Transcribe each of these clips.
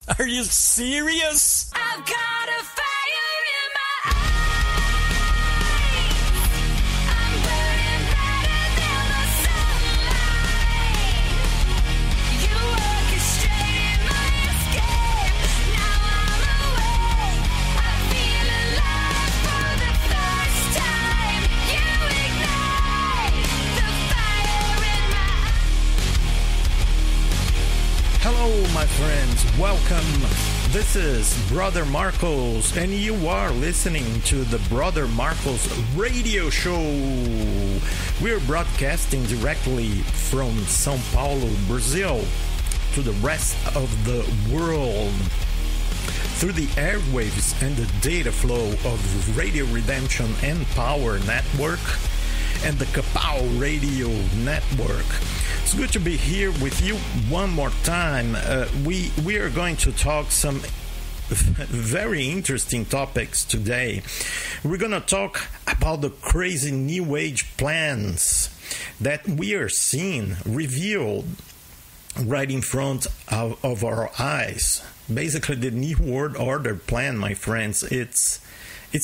Are you serious? I've got a fire in my eyes. I'm burning brighter than the sunlight. You orchestrated my escape. Now I'm awake. I feel alive for the first time. You ignite the fire in my eyes. Hello, my friends. Welcome. This is Brother Marcos, and you are listening to the Brother Marcos radio show. We're broadcasting directly from São Paulo, Brazil, to the rest of the world through the airwaves and the data flow of Radio Redemption and Power Network and the Kapow Radio Network. It's good to be here with you one more time. We are going to talk some very interesting topics today. We're going to talk about the crazy New Age plans that we are seeing revealed right in front of our eyes. Basically, the New World Order plan, my friends, it's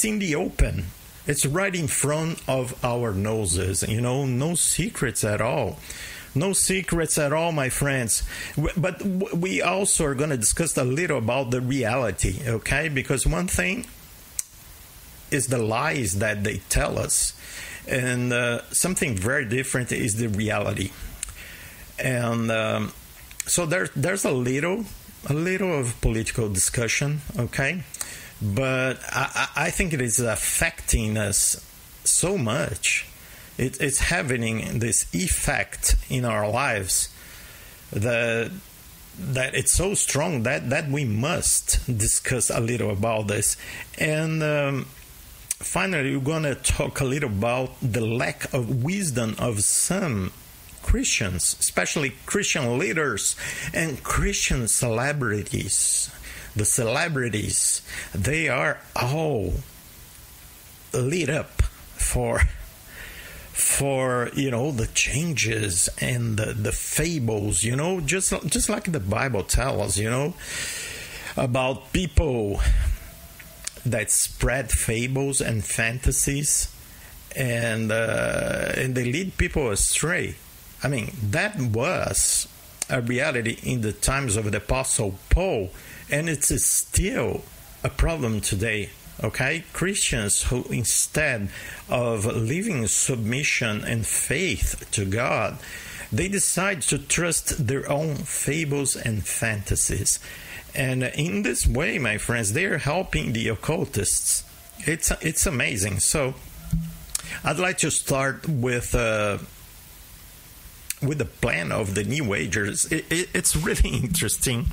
in the open. It's right in front of our noses, no secrets at all. No secrets at all, my friends. But we also are going to discuss a little about the reality, okay? Because one thing is the lies that they tell us, and something very different is the reality. And so there's a little of political discussion, okay? But I think it is affecting us so much. It's having this effect in our lives that it's so strong that we must discuss a little about this. And finally, we're going to talk a little about the lack of wisdom of some Christians, especially Christian leaders and Christian celebrities. The celebrities, they are all lit up for the changes and the fables, just like the Bible tells us, about people that spread fables and fantasies, and they lead people astray. I mean, that was a reality in the times of the Apostle Paul, and it's still a problem today. Okay, Christians who, instead of living submission and faith to God, they decide to trust their own fables and fantasies. And in this way, my friends, they are helping the occultists. It's amazing. So I'd like to start with the plan of the New Agers. It's really interesting.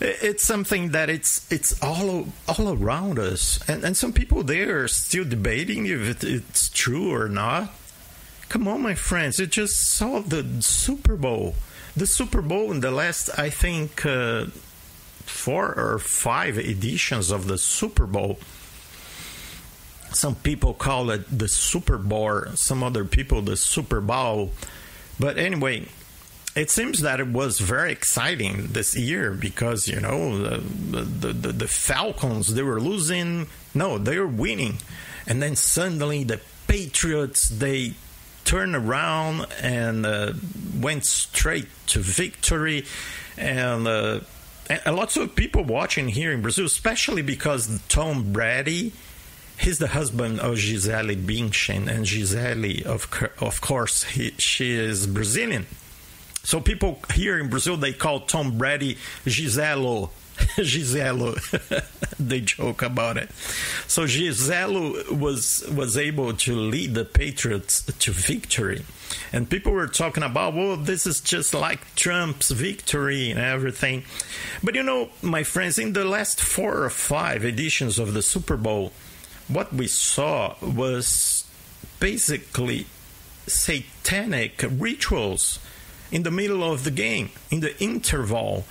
It's something that it's all around us, and some people there are still debating if it's true or not. Come on, my friends! You just saw the Super Bowl. The Super Bowl in the last, I think, 4 or 5 editions of the Super Bowl. Some people call it the Super Bowl. Some other people the Super Bowl. But anyway, it seems that it was very exciting this year because, the Falcons, they were losing. No, they were winning. And then suddenly the Patriots, they turned around and went straight to victory. And lots of people watching here in Brazil, especially because Tom Brady, he's the husband of Gisele Bündchen. And Gisele, of course, she is Brazilian. So people here in Brazil, they call Tom Brady Giselo. Giselo. They joke about it. So Giselo was able to lead the Patriots to victory. And people were talking about, well, this is just like Trump's victory and everything. But my friends, in the last 4 or 5 editions of the Super Bowl, what we saw was basically satanic rituals in the middle of the game, in the interval.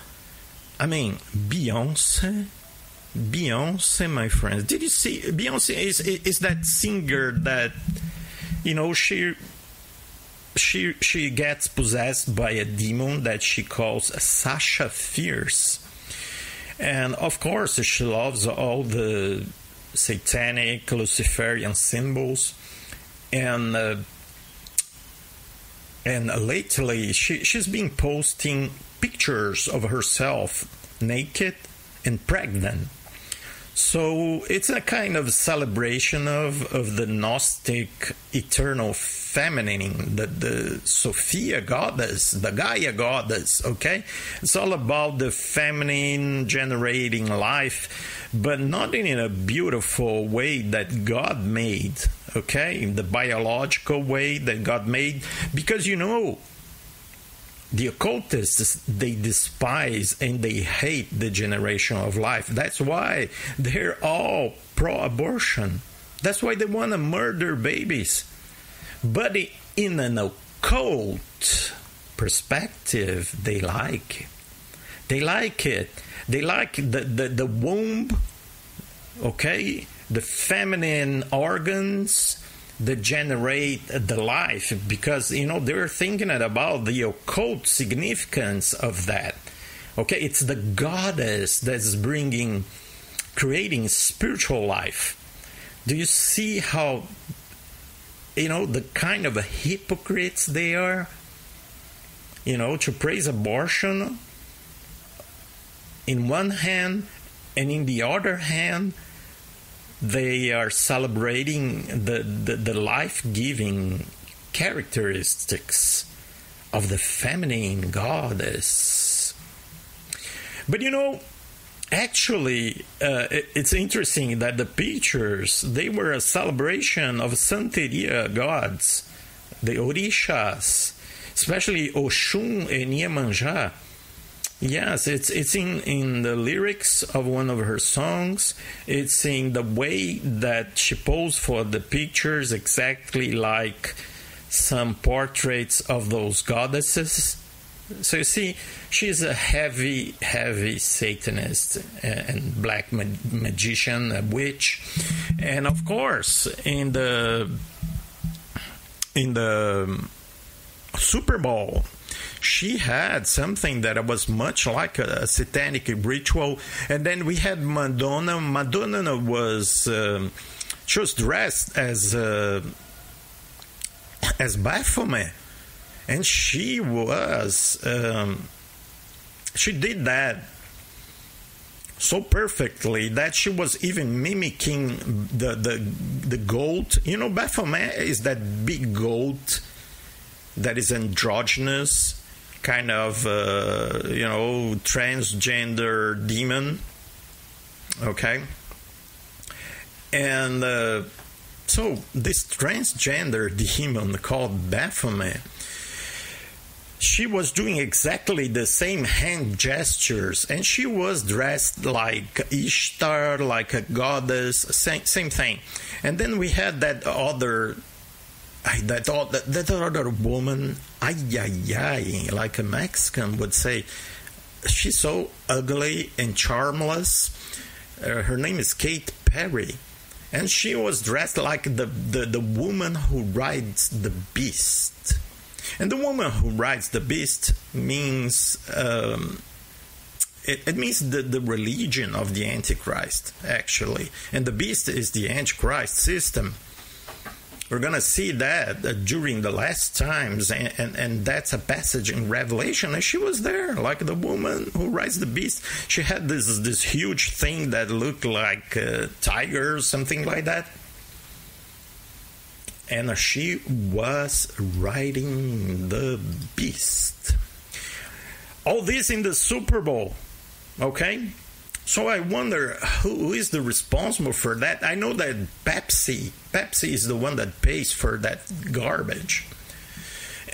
I mean, Beyonce, my friends. Did you see? Beyonce is that singer that, she gets possessed by a demon that she calls Sasha Fierce. And of course, she loves all the satanic, Luciferian symbols. And lately, she's been posting pictures of herself naked and pregnant. So it's a kind of celebration of the Gnostic eternal feminine, the Sophia goddess, the Gaia goddess, okay? It's all about the feminine generating life, but not in a beautiful way that God made, okay? In the biological way that God made, because the occultists, they despise and they hate the generation of life. That's why they're all pro-abortion. That's why they want to murder babies. But in an occult perspective, they like it. They like it. They like the womb, okay? The feminine organs that generate the life, because they're thinking about the occult significance of that. Okay, it's the goddess that's creating spiritual life. Do you see how the kind of hypocrites they are? To praise abortion in one hand, and in the other hand they are celebrating the life-giving characteristics of the feminine goddess. But actually, it's interesting that the pictures, they were a celebration of Santeria gods, the Orishas, especially Oshun and Iemanjá. Yes, it's in the lyrics of one of her songs. It's in the way that she posed for the pictures, exactly like some portraits of those goddesses. So you see, she's a heavy Satanist and black magician, a witch. And of course, in the Super Bowl, she had something that was much like a satanic ritual. And then we had Madonna. Madonna was she was dressed as Baphomet, and she did that so perfectly that she was even mimicking the goat. Baphomet is that big goat that is androgynous, kind of transgender demon, okay? And so this transgender demon called Baphomet, she was doing exactly the same hand gestures, and she was dressed like Ishtar, like a goddess, same thing. And then we had that other woman, like a Mexican would say. She's so ugly and charmless. Her name is Kate Perry, and she was dressed like the woman who rides the beast. And the woman who rides the beast means it means the religion of the Antichrist, actually, and the beast is the Antichrist system. We're going to see that during the last times, and that's a passage in Revelation. And she was there, like the woman who rides the beast. She had this huge thing that looked like a tiger or something like that. And she was riding the beast. All this in the Super Bowl, okay? So I wonder who is the responsible for that. I know that Pepsi is the one that pays for that garbage.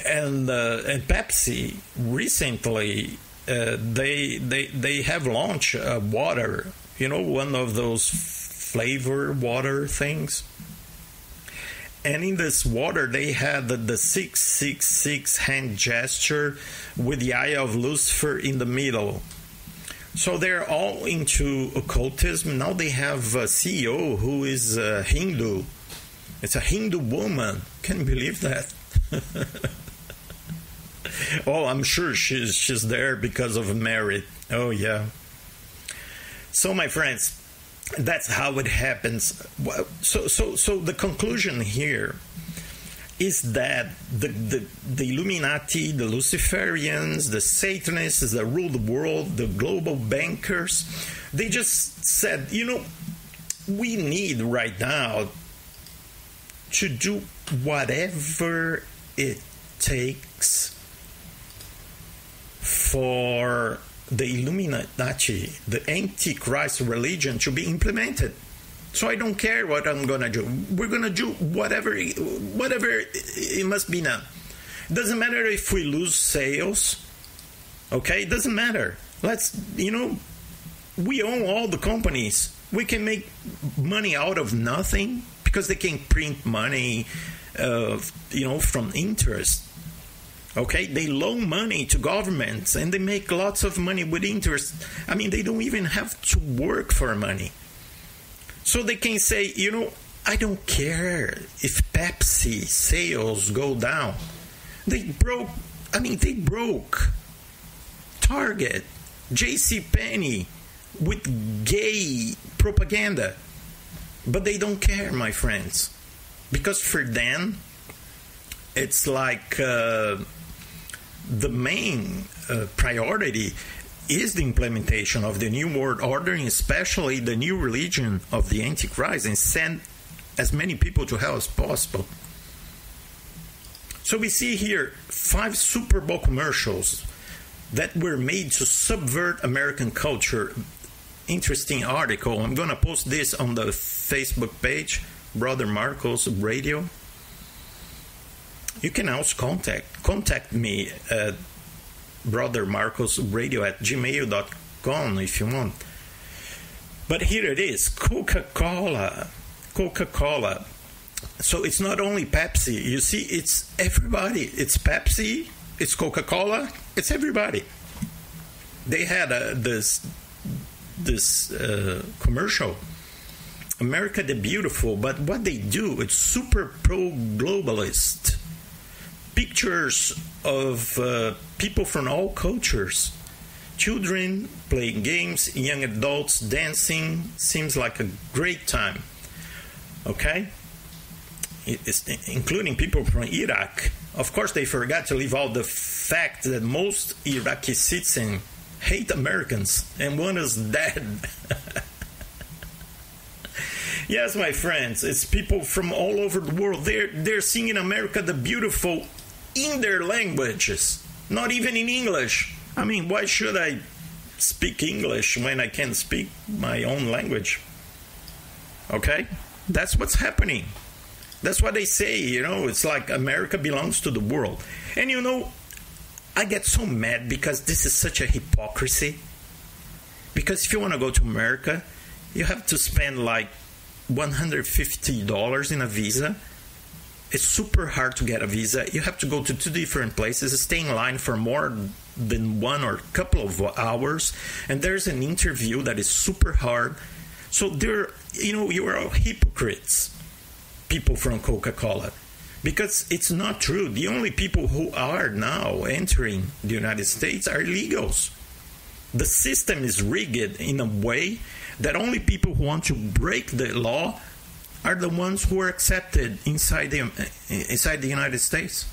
And Pepsi recently they have launched a water, one of those flavor water things. And in this water, they had the 666 hand gesture with the eye of Lucifer in the middle. So they're all into occultism. Now they have a CEO who is a Hindu. It's a Hindu woman. Can you believe that? Oh, I'm sure she's there because of merit. Oh, yeah. So, my friends, that's how it happens. So the conclusion here is that the Illuminati, the Luciferians, the Satanists that rule the world, the global bankers, they just said, we need right now to do whatever it takes for the Illuminati, the Antichrist religion, to be implemented. So I don't care what I'm going to do. We're going to do whatever it must be now. Doesn't matter if we lose sales. Okay? It doesn't matter. We own all the companies. We can make money out of nothing because they can print money, from interest. Okay, they loan money to governments and they make lots of money with interest. I mean, they don't even have to work for money. So they can say, I don't care if Pepsi sales go down. They broke Target, JCPenney with gay propaganda. But they don't care, my friends. Because for them, it's like the main priority is the implementation of the New World Order, and especially the new religion of the Antichrist, and send as many people to hell as possible. So we see here 5 Super Bowl commercials that were made to subvert American culture. Interesting article. I'm going to post this on the Facebook page, Brother Marcos Radio. You can also contact me at brothermarcosradio@gmail.com if you want. But here it is, Coca-Cola. So it's not only Pepsi. You see, it's everybody. It's Pepsi, it's Coca-Cola, it's everybody. They had this commercial, America the Beautiful, but what they do, it's super pro-globalist. Pictures of people from all cultures, children playing games, young adults dancing. Seems like a great time. Okay, it's including people from Iraq. Of course, they forgot to leave out the fact that most Iraqi citizens hate Americans, and one is dead. Yes, my friends, it's people from all over the world. They're singing America the Beautiful in their languages, not even in English. I mean, why should I speak English when I can speak my own language? Okay? That's what's happening. That's what they say, it's like America belongs to the world. And I get so mad because this is such a hypocrisy. Because if you want to go to America, you have to spend like $150 in a visa. It's super hard to get a visa. You have to go to 2 different places, stay in line for more than 1 or a couple of hours, and there's an interview that is super hard. So you are all hypocrites, people from Coca-Cola, because it's not true. The only people who are now entering the United States are illegals. The system is rigged in a way that only people who want to break the law are the ones who are accepted inside the United States.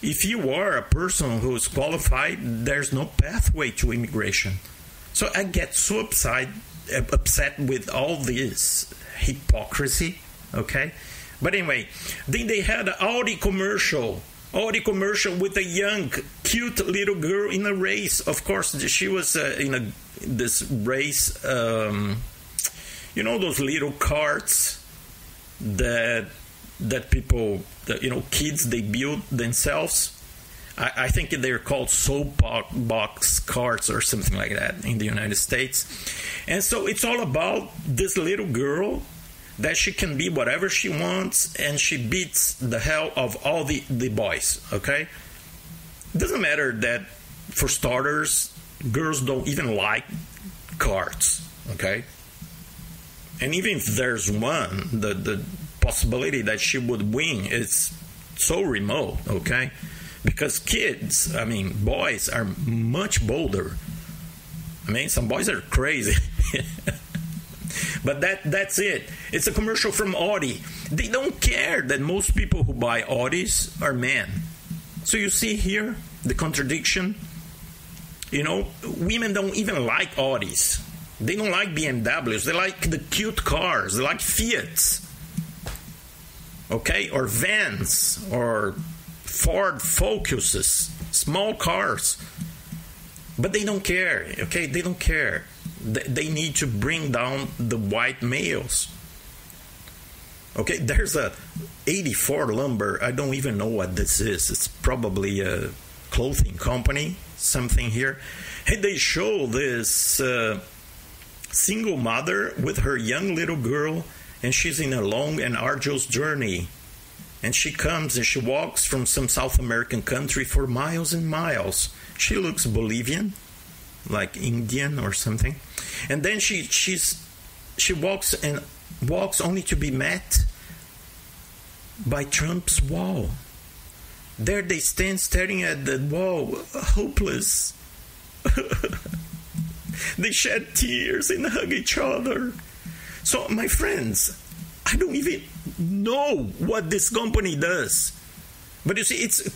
If you are a person who is qualified, there's no pathway to immigration. So I get so upset with all this hypocrisy, okay? But anyway, then they had an Audi commercial with a young, cute little girl in a race. Of course, she was in this race. Those little carts that people, kids, they build themselves. I think they're called soapbox carts or something like that in the United States. And so it's all about this little girl that she can be whatever she wants, and she beats the hell of all the boys, okay? It doesn't matter that, for starters, girls don't even like carts, okay? And even if there's one, the possibility that she would win is so remote, okay? Because boys are much bolder. I mean, some boys are crazy. But that's it. It's a commercial from Audi. They don't care that most people who buy Audis are men. So you see here the contradiction. You know, women don't even like Audis. They don't like BMWs. They like the cute cars. They like Fiats. Okay? Or Vans. Or Ford Focuses. Small cars. But they don't care. Okay? They don't care. They need to bring down the white males. Okay? There's a 84 Lumber. I don't even know what this is. It's probably a clothing company. Something here. And they show this... single mother with her young little girl, and she's in a long and arduous journey. And she comes and she walks from some South American country for miles and miles. She looks Bolivian, like Indian or something. And then she walks and walks only to be met by Trump's wall. There they stand staring at the wall, hopeless. They shed tears and hug each other. So, my friends, I don't even know what this company does. But you see, it's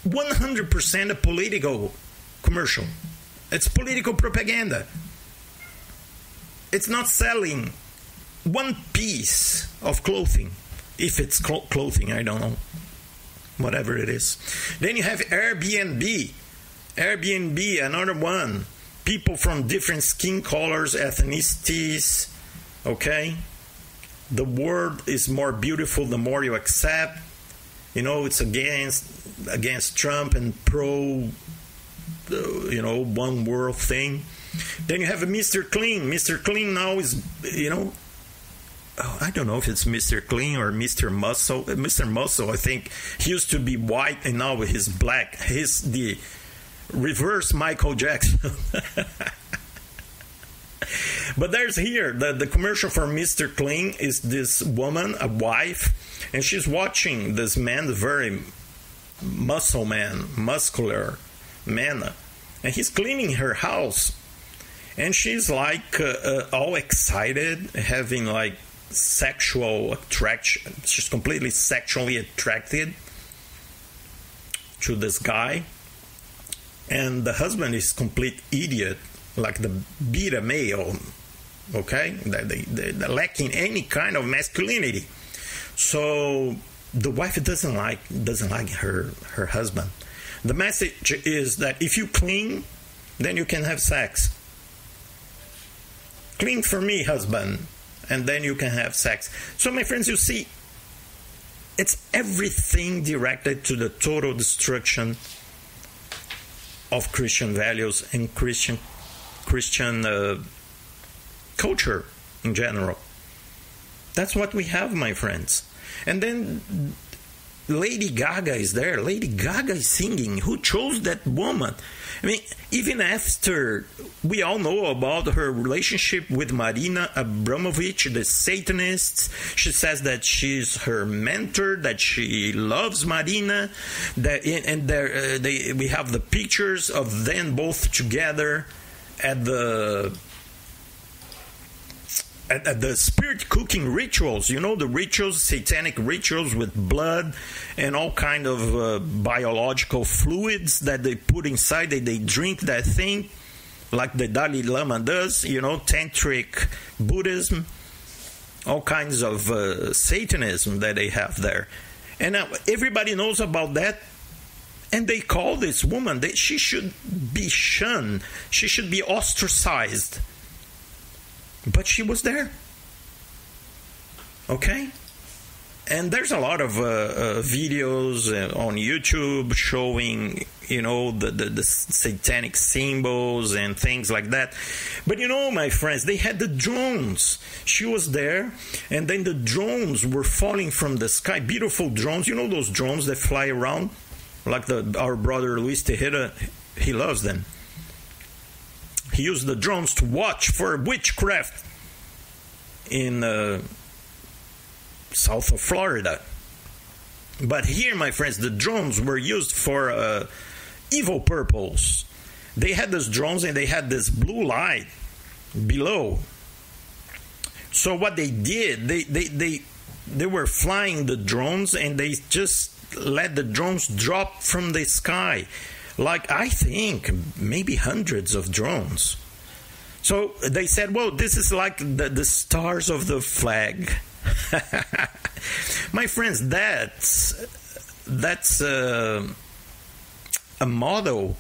100% a political commercial. It's political propaganda. It's not selling one piece of clothing. If it's clothing, I don't know. Whatever it is. Then you have Airbnb. Airbnb, another one. People from different skin colors, ethnicities, okay? The world is more beautiful the more you accept. You know, it's against Trump and pro, one world thing. Then you have a Mr. Clean. Mr. Clean now is, I don't know if it's Mr. Clean or Mr. Muscle. Mr. Muscle, I think, he used to be white and now he's black. He's the... reverse Michael Jackson. But there's here the commercial for Mr. Clean is this woman, a wife, and she's watching this man, the very muscular man, and he's cleaning her house, and she's like all excited, having like sexual attraction. She's completely sexually attracted to this guy. And the husband is complete idiot, like the beta male, okay? They're lacking any kind of masculinity. So the wife doesn't like her husband. The message is that if you clean, then you can have sex. Clean for me, husband, and then you can have sex. So my friends, you see, it's everything directed to the total destruction of Christian values and Christian culture in general. That's what we have, my friends. And then Lady Gaga is there. Lady Gaga is singing. Who chose that woman? I mean, even after we all know about her relationship with Marina Abramovich, the Satanists, she says that she's her mentor, that she loves Marina, we have the pictures of them both together at the spirit cooking rituals, the rituals, satanic rituals with blood and all kind of biological fluids that they put inside. They drink that thing like the Dalai Lama does, tantric Buddhism, all kinds of Satanism that they have there. And now everybody knows about that. And they call this woman, she should be shunned. She should be ostracized. But she was there. Okay? And there's a lot of videos on YouTube showing, the satanic symbols and things like that. But my friends, they had the drones. She was there, and then the drones were falling from the sky. Beautiful drones. Those drones that fly around? Like our brother Luis Tejeda, he loves them. He used the drones to watch for witchcraft in south of Florida. But here, my friends, the drones were used for evil purpose. they had these drones and they had this blue light below. So what they did, they were flying the drones, and they just let the drones drop from the sky, like, I think maybe hundreds of drones. So they said, well, this is like the stars of the flag. My friends, that's a model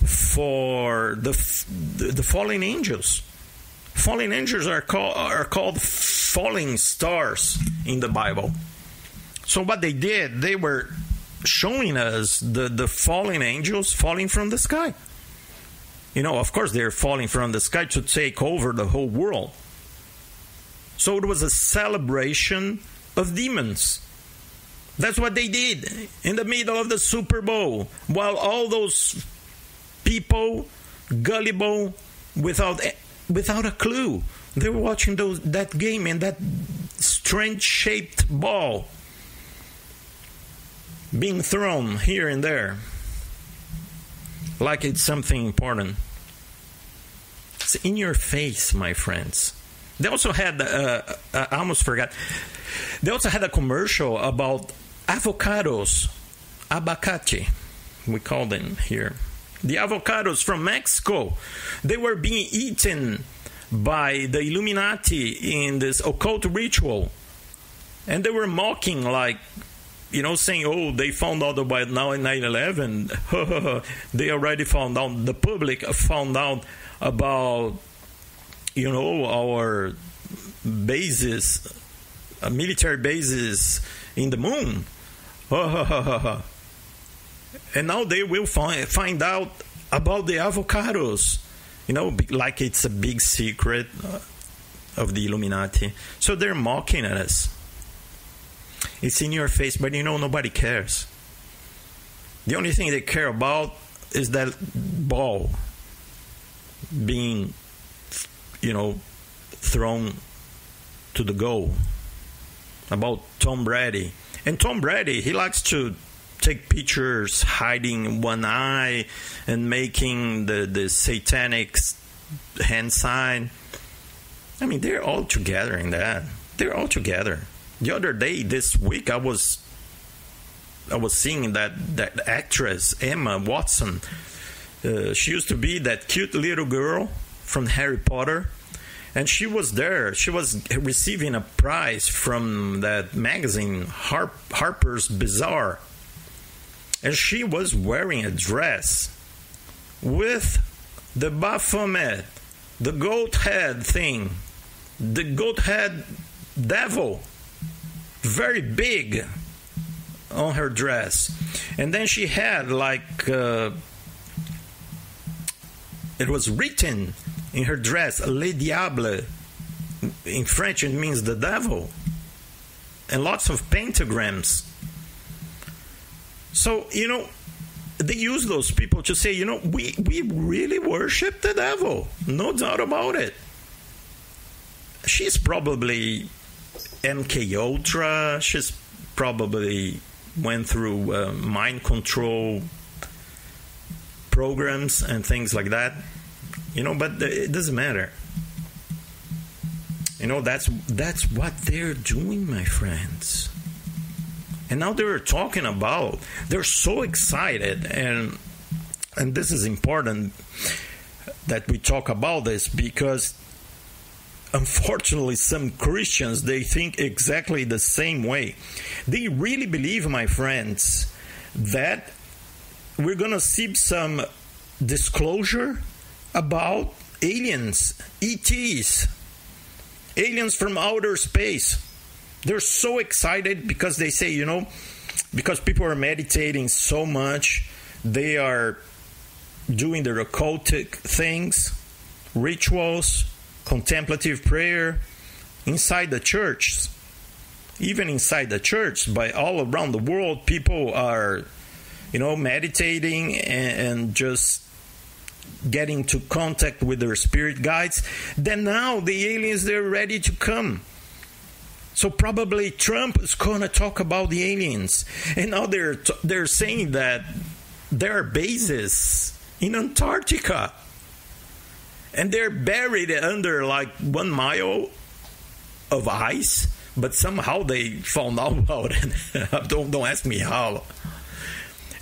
for the fallen angels. Fallen angels are called falling stars in the Bible. So what they did, they were showing us the fallen angels falling from the sky. You know, of course, they're falling from the sky to take over the whole world. So it was a celebration of demons. That's what they did in the middle of the Super Bowl, while all those people, gullible, without a clue, they were watching that game and that strange-shaped ball being thrown here and there, like it's something important. It's in your face, my friends. They also had, I almost forgot, they also had a commercial about avocados, abacate, we call them here. The avocados from Mexico, they were being eaten by the Illuminati in this occult ritual. And they were mocking, like, you know, saying, oh, they found out about now in 9/11. They already found out, the public found out about, you know, our bases, military bases in the moon. And now they will find out about the avocados, you know, like it's a big secret of the Illuminati. So they're mocking at us. It's in your face, but you know, nobody cares. The only thing they care about is that ball being, you know, thrown to the goal. About Tom Brady. And Tom Brady, he likes to take pictures hiding one eye and making the satanic hand sign. I mean, they're all together in that. They're all together. The other day, this week, I was seeing that actress, Emma Watson. She used to be that cute little girl from Harry Potter. And she was there. She was receiving a prize from that magazine, Harper's Bazaar. And she was wearing a dress with the Baphomet, the goat head thing, the goat head devil, very big on her dress. And then she had like, it was written in her dress, Le Diable. In French, it means the devil. And lots of pentagrams. So, you know, they use those people to say, you know, we really worship the devil. No doubt about it. She's probably MK Ultra. She's probably went through mind control programs and things like that. You know, but it doesn't matter. You know, that's what they're doing, my friends. And now they're talking about, they're so excited, and this is important that we talk about this, because unfortunately some Christians, they think exactly the same way. They really believe, my friends, that we're going to see some disclosure about aliens, ETs, aliens from outer space. They're so excited because they say, you know, because people are meditating so much, they are doing their occultic things, rituals, contemplative prayer inside the church. Even inside the church, by all around the world, people are, you know, meditating and just getting to contact with their spirit guides. Then now the aliens, they're ready to come. So probably Trump is going to talk about the aliens. And now they're saying that there are bases in Antarctica. And they're buried under like 1 mile of ice, but somehow they found out about it. don't ask me how.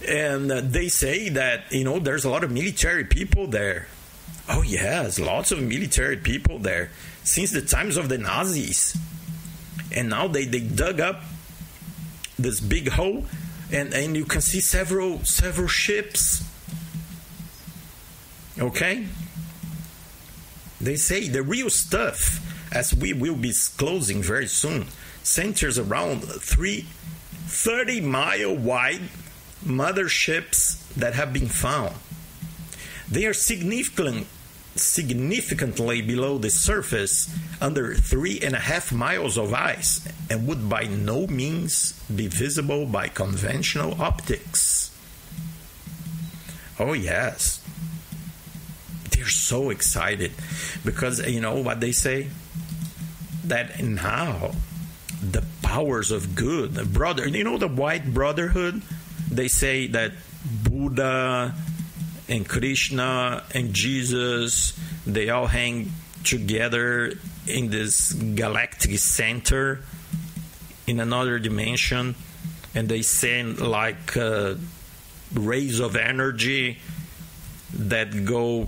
And they say that, there's a lot of military people there. Oh yes, lots of military people there since the times of the Nazis. And now they dug up this big hole, and you can see several ships. Okay? They say the real stuff, as we will be disclosing very soon, centers around 3 30-mile wide motherships that have been found. They are significantly below the surface, under 3.5 miles of ice, and would by no means be visible by conventional optics. Oh yes. They're so excited because you know what they say? That now the powers of good, the White Brotherhood, they say that Buddha and Krishna and Jesus, they all hang together in this galactic center in another dimension, and they send like rays of energy that go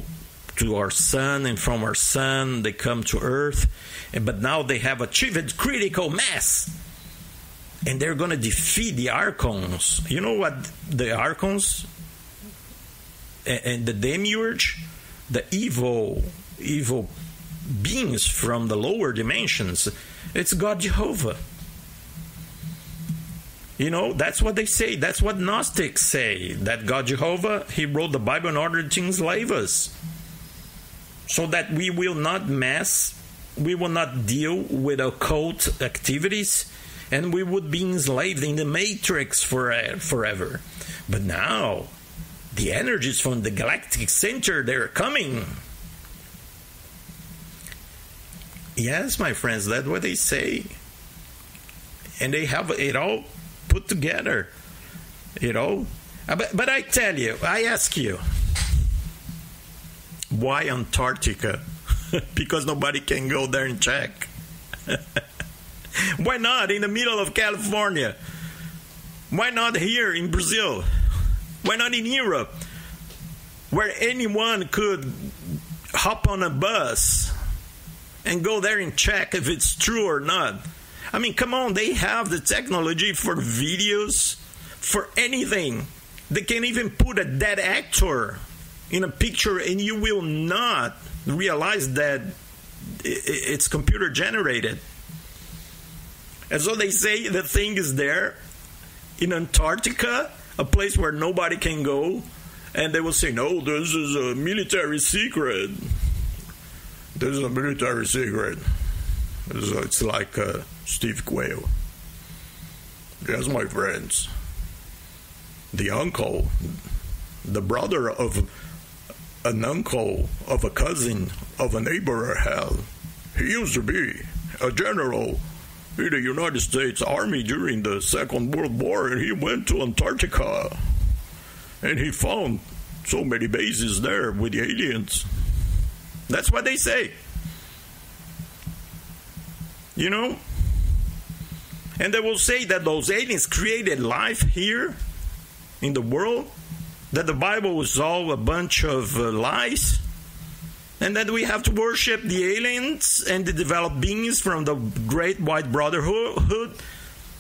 to our sun, and from our sun they come to Earth. But now they have achieved critical mass, and they're going to defeat the Archons. You know what the Archons and the Demiurge, the evil beings from the lower dimensions, it's God Jehovah. That's what they say. That's what Gnostics say, that God Jehovah, he wrote the Bible in order to enslave us, so that we will not deal with occult activities, and we would be enslaved in the matrix forever. But now the energies from the galactic center, they're coming. Yes, my friends, that's what they say. And they have it all put together, But I tell you, I ask you, why Antarctica? Because nobody can go there and check. Why not in the middle of California? Why not here in Brazil? Why not in Europe, where anyone could hop on a bus and go there and check if it's true or not? I mean, come on, they have the technology for videos, for anything. They can even put a dead actor in a picture and you will not realize that it's computer generated. And so they say the thing is there in Antarctica, a place where nobody can go, and they will say, no, this is a military secret. This is a military secret. It's like Steve Quayle. Yes, my friends. The uncle, the brother of an uncle of a cousin of a neighbor I had, he used to be a general in the United States Army during the Second World War, and he went to Antarctica, and he found so many bases there with the aliens. That's what they say. And they will say that those aliens created life here in the world, that the Bible was all a bunch of lies, and that we have to worship the aliens and the developed beings from the Great White Brotherhood,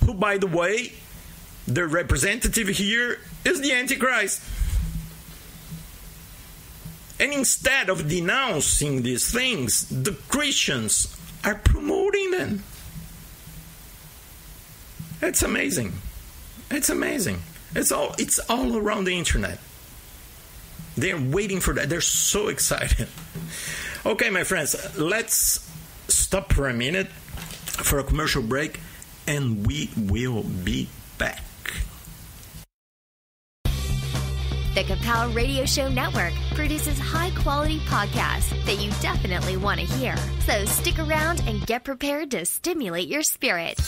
who, by the way, their representative here is the Antichrist. And instead of denouncing these things, the Christians are promoting them. It's amazing. It's amazing. It's all around the internet. They're waiting for that. They're so excited. Okay, my friends, let's stop for a minute for a commercial break, and we will be back. The Kapow Radio Show Network produces high-quality podcasts that you definitely want to hear. So stick around and get prepared to stimulate your spirit.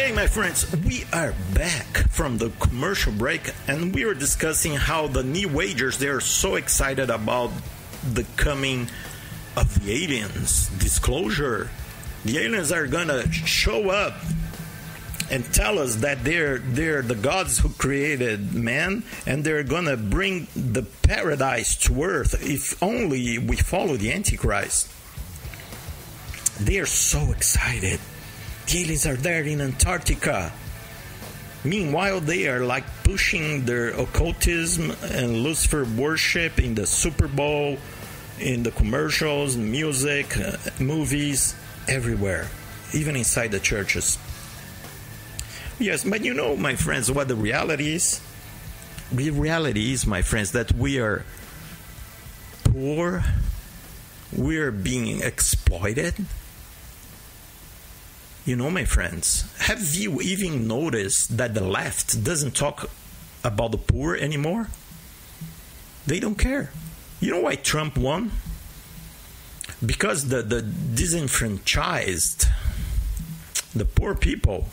Okay, my friends, we are back from the commercial break, and we were discussing how the New Agers, they are so excited about the coming of the aliens. Disclosure. The aliens are gonna show up and tell us that they're the gods who created man, and they're gonna bring the paradise to earth if only we follow the Antichrist. They are so excited. The aliens are there in Antarctica. Meanwhile, they are like pushing their occultism and Lucifer worship in the Super Bowl, in the commercials, music, movies, everywhere, even inside the churches. Yes, but you know, my friends, what the reality is? The reality is, my friends, that we are poor, we are being exploited. You know, my friends, have you even noticed that the left doesn't talk about the poor anymore? They don't care. You know why Trump won? Because the disenfranchised, the poor people,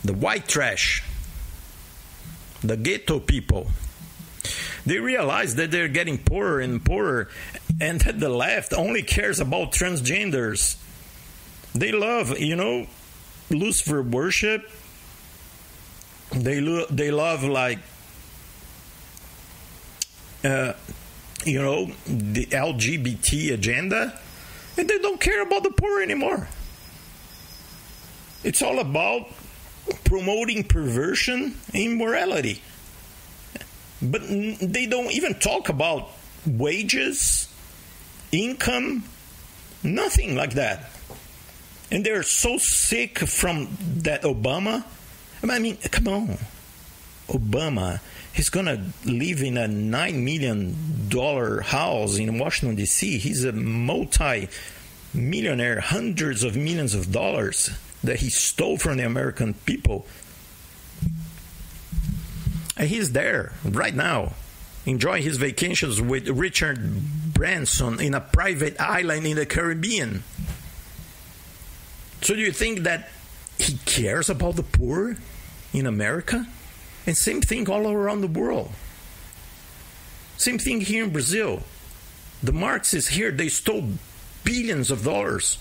the white trash, the ghetto people, they realize that they're getting poorer and poorer, and that the left only cares about transgenders. They love, you know, Lucifer worship. They love, like, you know, the LGBT agenda, and they don't care about the poor anymore. It's all about promoting perversion and immorality. But they don't even talk about wages, income, nothing like that. And they're so sick from that Obama. I mean, come on. Obama, he's going to live in a $9 million house in Washington, D.C. He's a multi-millionaire, hundreds of millions of dollars that he stole from the American people. And he's there right now, enjoying his vacations with Richard Branson in a private island in the Caribbean. So do you think that he cares about the poor in America? And same thing all around the world. Same thing here in Brazil. The Marxists here, they stole billions of dollars.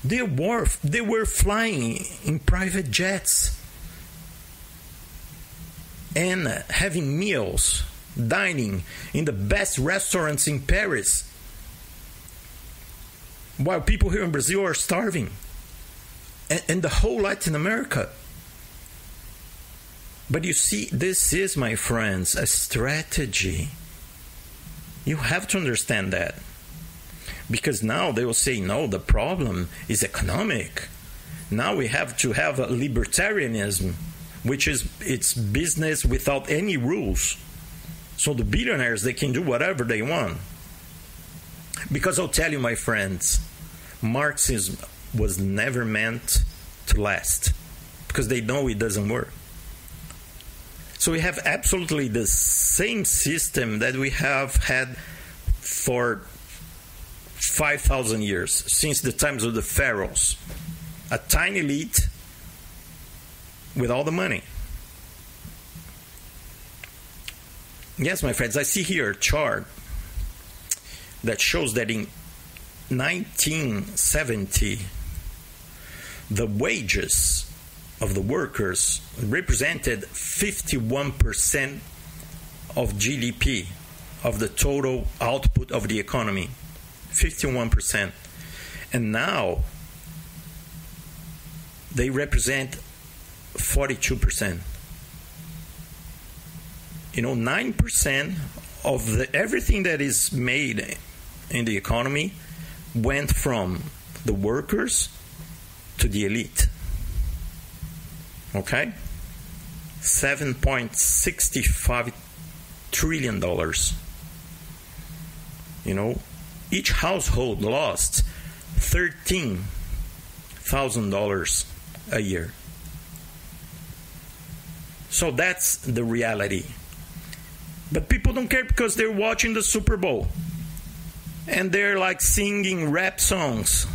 They were flying in private jets and having meals, dining in the best restaurants in Paris, while people here in Brazil are starving. And the whole Latin America. But you see, this is, my friends, a strategy. You have to understand that. Because now they will say, no, the problem is economic. Now we have to have a libertarianism, which is it's business without any rules. So the billionaires, they can do whatever they want. Because I'll tell you, my friends, Marxism was never meant to last, because they know it doesn't work. So we have absolutely the same system that we have had for 5,000 years, since the times of the pharaohs. A tiny elite with all the money. Yes, my friends, I see here a chart that shows that in 1970, the wages of the workers represented 51% of GDP, of the total output of the economy. 51%. And now they represent 42%. You know, 9% of everything that is made in the economy went from the workers to the elite. Okay? $7.65 trillion. You know, each household lost $13,000 a year. So that's the reality. But people don't care because they're watching the Super Bowl. And they're like singing rap songs.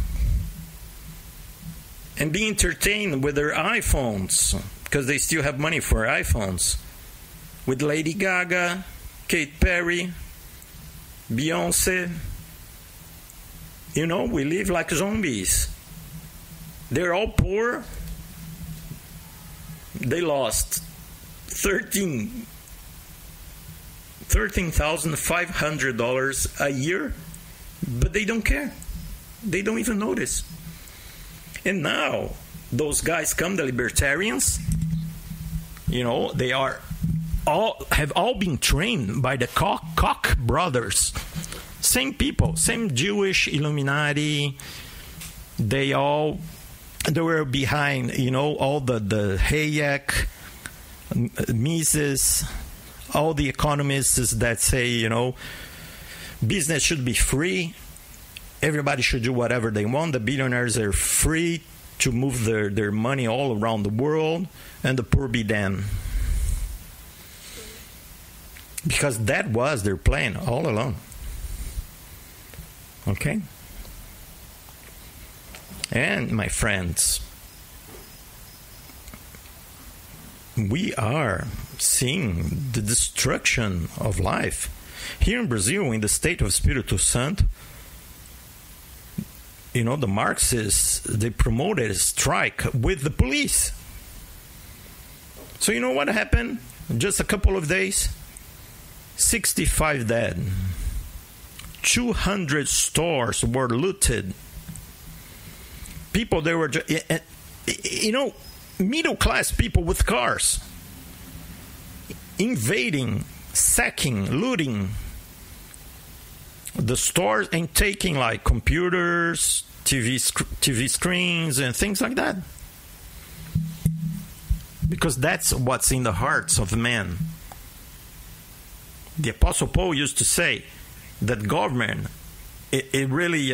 and be entertained with their iPhones, because they still have money for iPhones, with Lady Gaga, Katy Perry, Beyonce. You know, we live like zombies. They're all poor. They lost $13,500 a year, but they don't care. They don't even notice. And now those guys come, the libertarians, you know, they have all been trained by the Koch brothers. Same people, same Jewish Illuminati. They were behind, you know, all the Hayek, Mises, all the economists that say, you know, business should be free. Everybody should do whatever they want. The billionaires are free to move their money all around the world, and the poor be damned. Because that was their plan all along. Okay? And, my friends, we are seeing the destruction of life. Here in Brazil, in the state of Espírito Santo, you know, the Marxists, they promoted a strike with the police. So you know what happened? Just a couple of days, 65 dead. 200 stores were looted. People, they were, you know, middle-class people with cars, invading, sacking, looting the stores and taking like computers, TV screens, and things like that. Because that's what's in the hearts of man. The Apostle Paul used to say that government, it really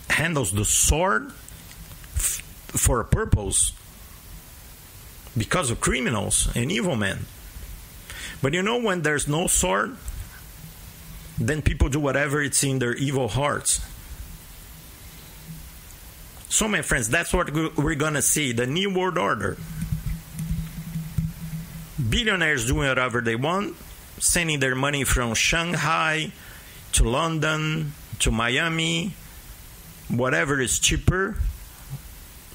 handles the sword for a purpose because of criminals and evil men. But you know, when there's no sword, then people do whatever it's in their evil hearts. So, my friends, that's what we're going to see, the New World Order. Billionaires doing whatever they want, sending their money from Shanghai to London to Miami, whatever is cheaper,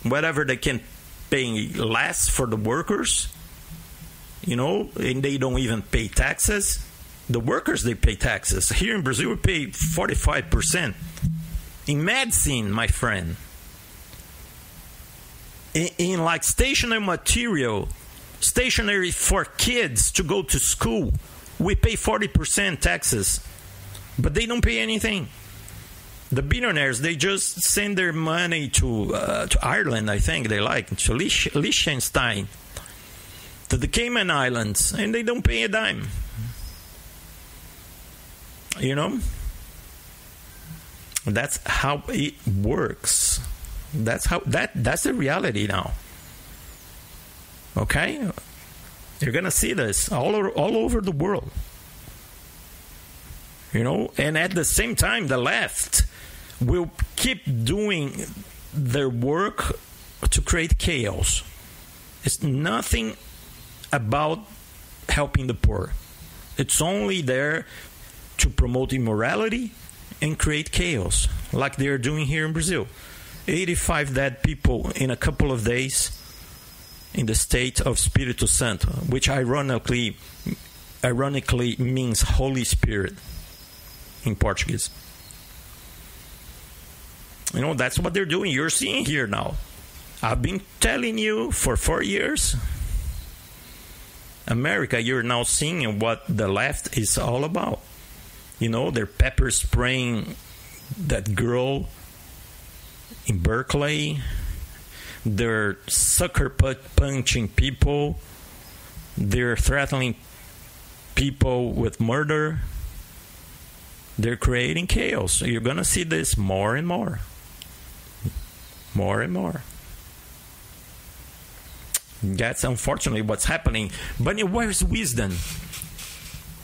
whatever they can pay less for the workers, you know, and they don't even pay taxes. The workers, they pay taxes. Here in Brazil, we pay 45%. In medicine, my friend, in like stationary material, stationery for kids to go to school, we pay 40% taxes, but they don't pay anything. The billionaires, they just send their money to Ireland, I think they like, to Liechtenstein, to the Cayman Islands, and they don't pay a dime. You know? That's how it works. That's the reality now. Okay? You're going to see this all over the world. You know? And at the same time, the left will keep doing their work to create chaos. It's nothing about helping the poor. It's only there to promote immorality and create chaos, like they're doing here in Brazil. 85 dead people in a couple of days in the state of Espírito Santo, which ironically means Holy Spirit in Portuguese. You know, that's what they're doing. You're seeing here now. I've been telling you for 4 years. America, you're now seeing what the left is all about. You know, they're pepper spraying that girl in Berkeley. They're sucker punching people. They're threatening people with murder. They're creating chaos. You're going to see this more and more. More and more. That's unfortunately what's happening. But where's wisdom?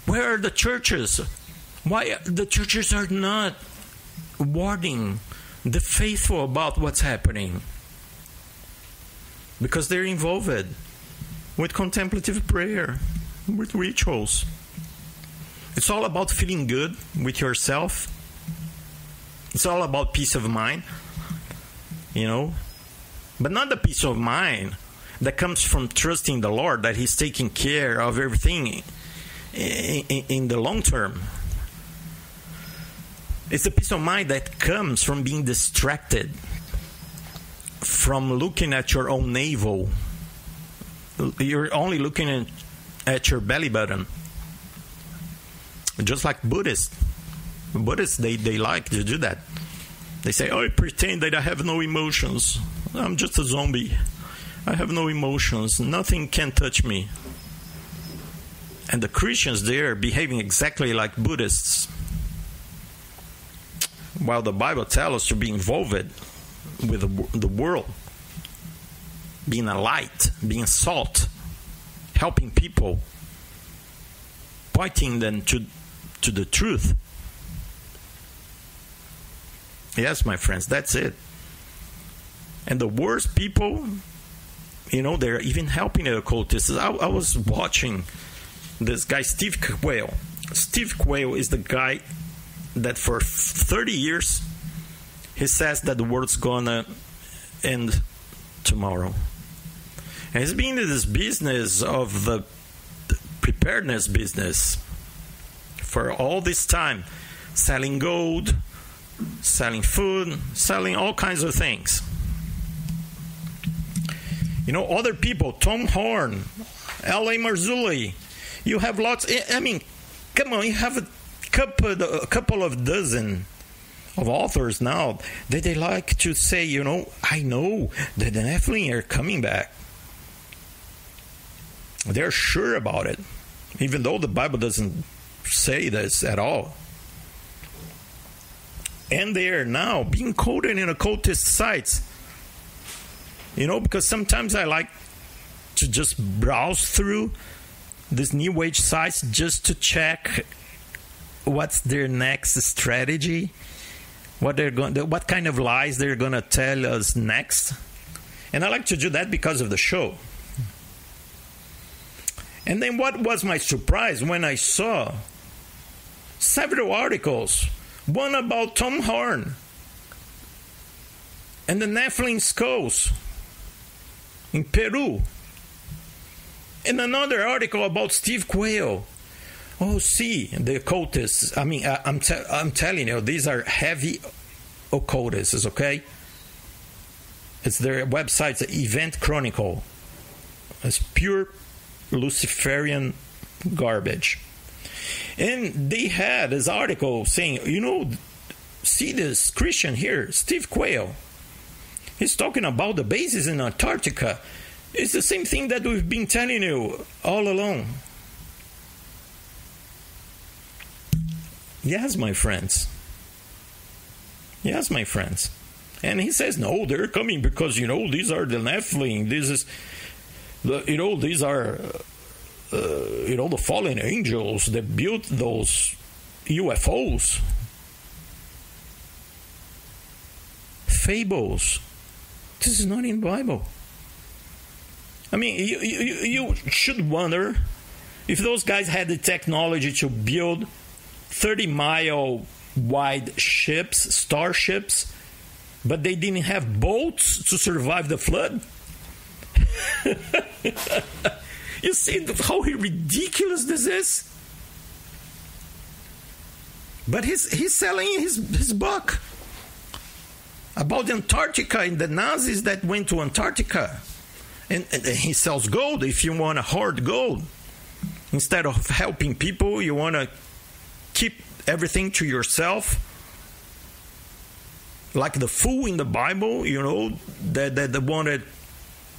Where are the churches? Why the churches are not warning the faithful about what's happening? because they're involved with contemplative prayer, with rituals. It's all about feeling good with yourself. It's all about peace of mind, but not the peace of mind that comes from trusting the Lord, that He's taking care of everything in the long term. It's the peace of mind that comes from being distracted, from looking at your own navel. You're only looking at your belly button. Just like Buddhists, they like to do that. They say, I pretend that I have no emotions. I'm just a zombie. I have no emotions. Nothing can touch me. And the Christians, they're behaving exactly like Buddhists. While the Bible tells us to be involved with the world, being a light, being salt, helping people, pointing them to the truth. Yes, my friends, that's it. And the worst people, they're even helping the occultists. I was watching this guy, Steve Quayle. Steve Quayle is the guy that for 30 years, he says that the world's gonna end tomorrow. And he's been in this business of the preparedness business for all this time, selling gold, selling food, selling all kinds of things. Other people, Tom Horn, L.A. Marzulli, you have lots. I mean, come on, you have a couple of dozen of authors now that they like to say, I know that the Nephilim are coming back. They're sure about it, even though the Bible doesn't say this at all. And they are now being quoted in occultist sites. Because sometimes I like to just browse through these New Age sites just to check what's their next strategy, what kind of lies they're going to tell us next. And I like to do that because of the show. And then what was my surprise when I saw several articles, one about Tom Horn and the Nephilim skulls in Peru, and another article about Steve Quayle. Oh, see, the occultists. I mean, I'm telling you, these are heavy occultists, okay? It's their website's Event Chronicle. It's pure Luciferian garbage. And they had this article saying, see this Christian here, Steve Quayle. He's talking about the bases in Antarctica. It's the same thing that we've been telling you all along. Yes, my friends. Yes, my friends. And he says, no, they're coming because, these are the Nephilim. This is, these are, the fallen angels that built those UFOs. Fables. This is not in the Bible. I mean, you should wonder if those guys had the technology to build 30-mile wide ships, starships, but they didn't have boats to survive the flood. You see how ridiculous this is? But he's selling his book about Antarctica and the Nazis that went to Antarctica. And he sells gold if you want a hard gold. Instead of helping people, you want to keep everything to yourself. Like the fool in the Bible, that wanted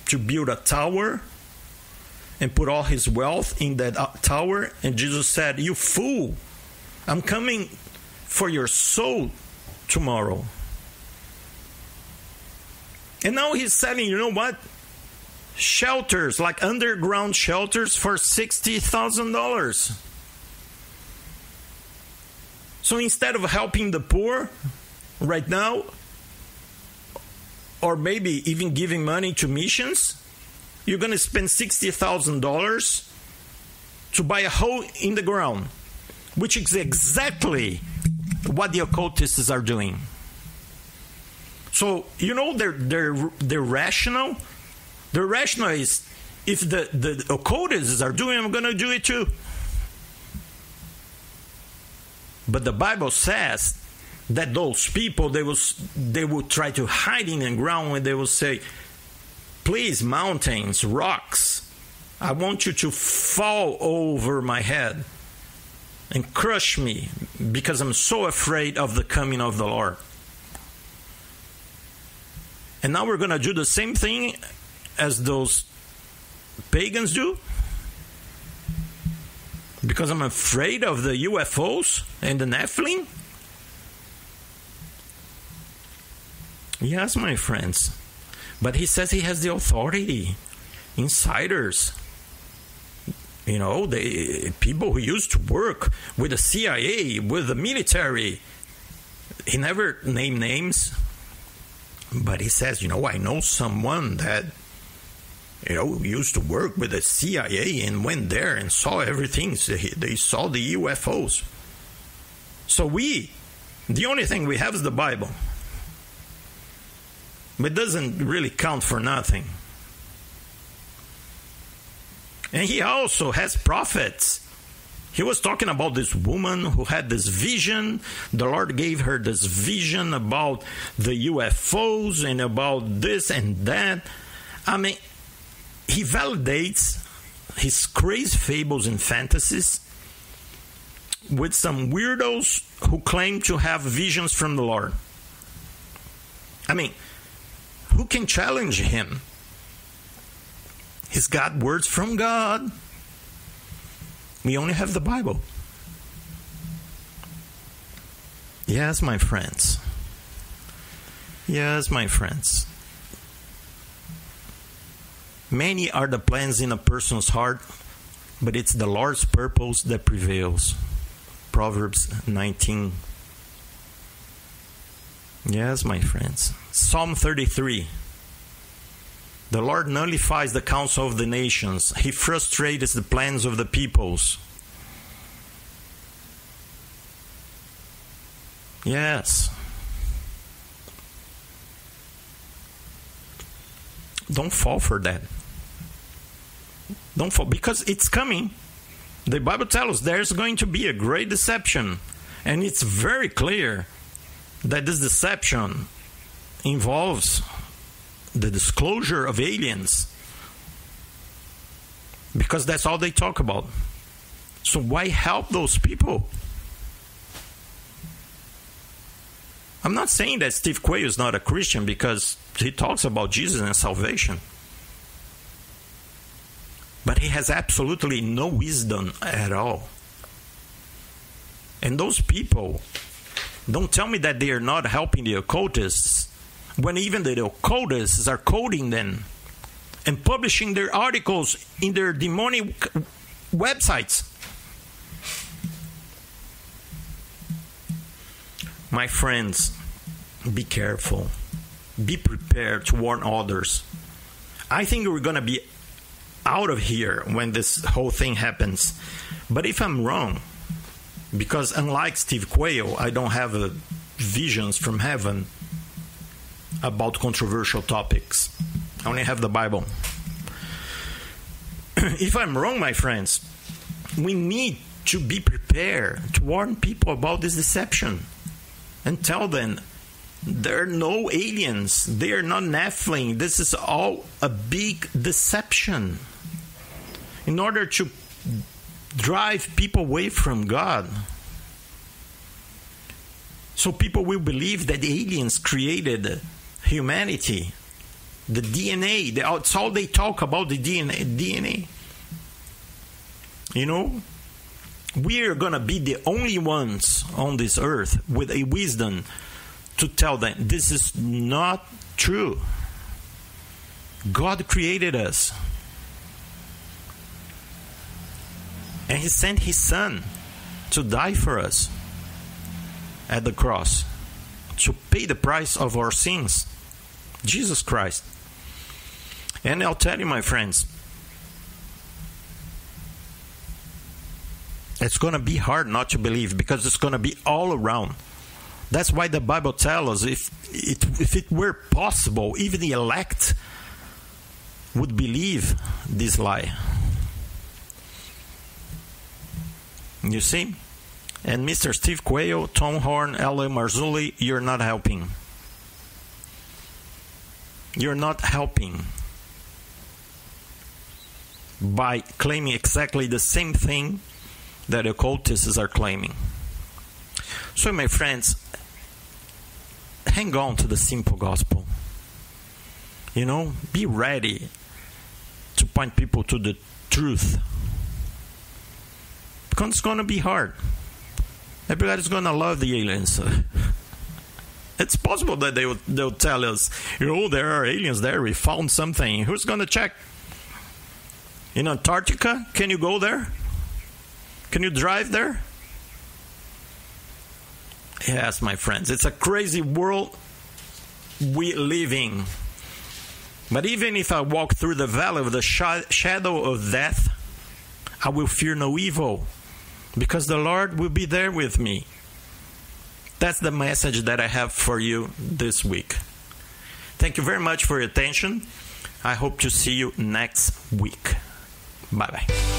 to build a tower and put all his wealth in that tower. And Jesus said, you fool, I'm coming for your soul tomorrow. And now he's selling, shelters, like underground shelters for $60,000. So instead of helping the poor right now, or maybe even giving money to missions, you're going to spend $60,000 to buy a hole in the ground, which is exactly what the occultists are doing. So, you know, they're rational. The rational is, if the occultists are doing it, I'm going to do it too. But the Bible says that those people, they will try to hide in the ground, and they will say, please, mountains, rocks, I want you to fall over my head and crush me, because I'm so afraid of the coming of the Lord. And now we're going to do the same thing as those pagans do, because I'm afraid of the UFOs and the Nephilim. Yes, my friends. But he says he has the authority. Insiders. You know, the people who used to work with the CIA, with the military. He never named names. But he says, you know, I know someone that, you know, used to work with the CIA and went there and saw everything. So they saw the UFOs. So the only thing we have is the Bible. But it doesn't really count for nothing. And he also has prophets. He was talking about this woman who had this vision. The Lord gave her this vision about the UFOs and about this and that. I mean, he validates his crazy fables and fantasies with some weirdos who claim to have visions from the Lord. I mean, who can challenge him? He's got words from God. We only have the Bible. Yes, my friends. Yes, my friends. Many are the plans in a person's heart, but it's the Lord's purpose that prevails. Proverbs 19. Yes, my friends. Psalm 33. The Lord nullifies the counsel of the nations. He frustrates the plans of the peoples. Yes. Don't fall for that. Don't fall, because it's coming. The Bible tells us there's going to be a great deception. And it's very clear that this deception involves the disclosure of aliens, because that's all they talk about. So why help those people? I'm not saying that Steve Quayle is not a Christian because he talks about Jesus and salvation, but he has absolutely no wisdom at all. And those people, don't tell me that they are not helping the occultists, when even the occultists are quoting them and publishing their articles in their demonic websites. My friends, be careful. Be prepared to warn others. I think we're going to be out of here when this whole thing happens. But if I'm wrong, because unlike Steve Quayle, I don't have visions from heaven about controversial topics. I only have the Bible. If I'm wrong, my friends, we need to be prepared to warn people about this deception and tell them there are no aliens, they are not Nephilim. This is all a big deception in order to drive people away from God. So people will believe that aliens created humanity, the DNA. That's all they talk about, the DNA. You know, we are going to be the only ones on this earth with a wisdom to tell them this is not true. God created us. And He sent His Son to die for us at the cross, to pay the price of our sins. Jesus Christ. And I'll tell you, my friends, it's going to be hard not to believe, because it's going to be all around. That's why the Bible tells us if it were possible, even the elect would believe this lie. You see? And Mr. Steve Quayle, Tom Horn, L.A. Marzulli, you're not helping. You're not helping by claiming exactly the same thing that occultists are claiming. So, my friends, hang on to the simple gospel. You know, be ready to point people to the truth. Because it's going to be hard. Everybody's going to love the aliens. It's possible that they'll tell us, there are aliens there, we found something. Who's going to check? In Antarctica, can you go there? Can you drive there? Yes, my friends, it's a crazy world we live in. But even if I walk through the valley of the shadow of death, I will fear no evil, because the Lord will be there with me. That's the message that I have for you this week. Thank you very much for your attention. I hope to see you next week. Bye-bye.